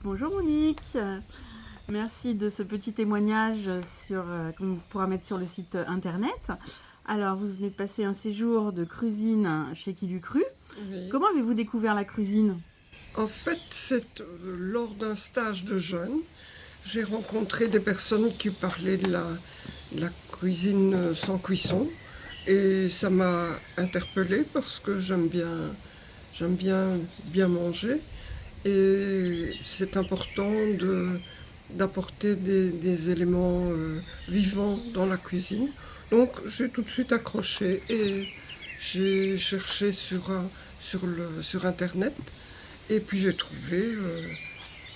Bonjour Monique, merci de ce petit témoignage qu'on pourra mettre sur le site internet. Alors vous venez de passer un séjour de cuisine chez Qui l'eût cru. Oui. Comment avez-vous découvert la cuisine? En fait, c'est lors d'un stage de jeunes, j'ai rencontré des personnes qui parlaient de la cuisine sans cuisson et ça m'a interpellée parce que j'aime bien manger et c'est important d'apporter des éléments vivants dans la cuisine. Donc j'ai tout de suite accroché et j'ai cherché sur Internet. Et puis j'ai trouvé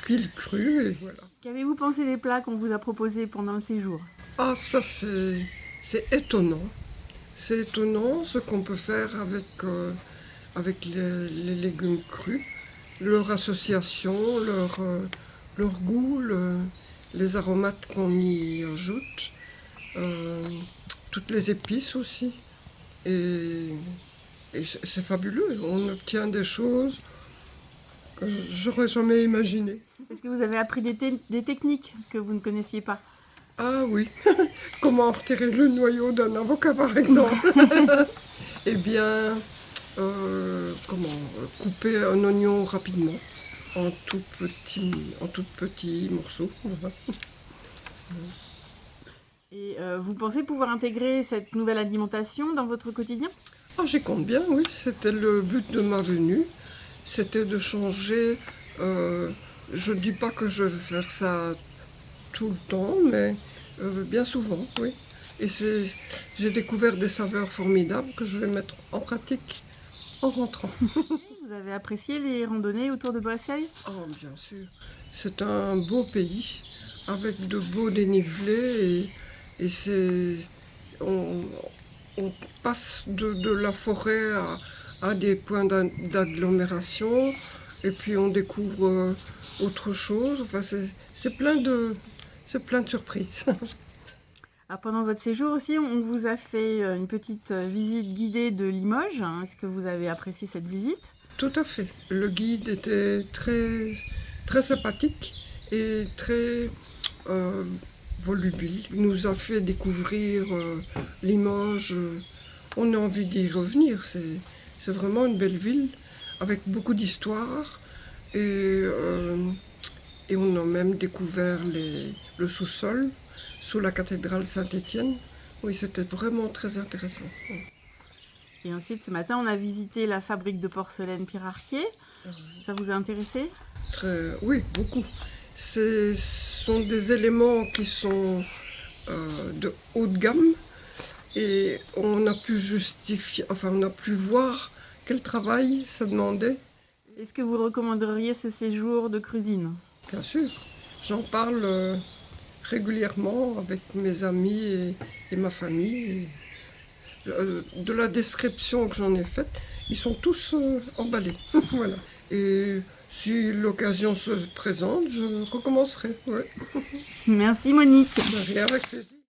Qui l'eût cru et voilà. Qu'avez-vous pensé des plats qu'on vous a proposés pendant le séjour? Ah ça c'est étonnant. C'est étonnant ce qu'on peut faire avec les légumes crus. Leur association, leur goût, les aromates qu'on y ajoute, toutes les épices aussi. Et c'est fabuleux, on obtient des choses que j'aurais jamais imaginées. Est-ce que vous avez appris des techniques que vous ne connaissiez pas? Ah oui, comment retirer le noyau d'un avocat par exemple. Eh bien, comment couper un oignon rapidement en tout petits morceaux. Voilà. Et vous pensez pouvoir intégrer cette nouvelle alimentation dans votre quotidien? Ah, j'y compte bien, oui, c'était le but de ma venue, c'était de changer. Je ne dis pas que je vais faire ça tout le temps, mais bien souvent, oui. Et j'ai découvert des saveurs formidables que je vais mettre en pratique en rentrant. Vous avez apprécié les randonnées autour de Boisseuil? Oh, bien sûr. C'est un beau pays avec de beaux dénivelés on passe de la forêt à des points d'agglomération et puis on découvre autre chose. Enfin, c'est plein de surprises. Alors pendant votre séjour aussi, on vous a fait une petite visite guidée de Limoges. Est-ce que vous avez apprécié cette visite? Tout à fait. Le guide était très, très sympathique et très volubile. Il nous a fait découvrir Limoges. On a envie d'y revenir. C'est vraiment une belle ville avec beaucoup d'histoire. Et on a même découvert le sous-sol sous la cathédrale Saint-Étienne. Oui, c'était vraiment très intéressant. Et ensuite, ce matin, on a visité la fabrique de porcelaine Pirartier. Ça vous a intéressé? Oui, beaucoup. Ce sont des éléments qui sont de haut de gamme et on a pu on a pu voir quel travail ça demandait. Est-ce que vous recommanderiez ce séjour de cuisine? Bien sûr, j'en parle régulièrement avec mes amis et ma famille. De la description que j'en ai faite, ils sont tous emballés. Voilà. Et si l'occasion se présente, je recommencerai. Ouais. Merci Monique. De rien, avec plaisir.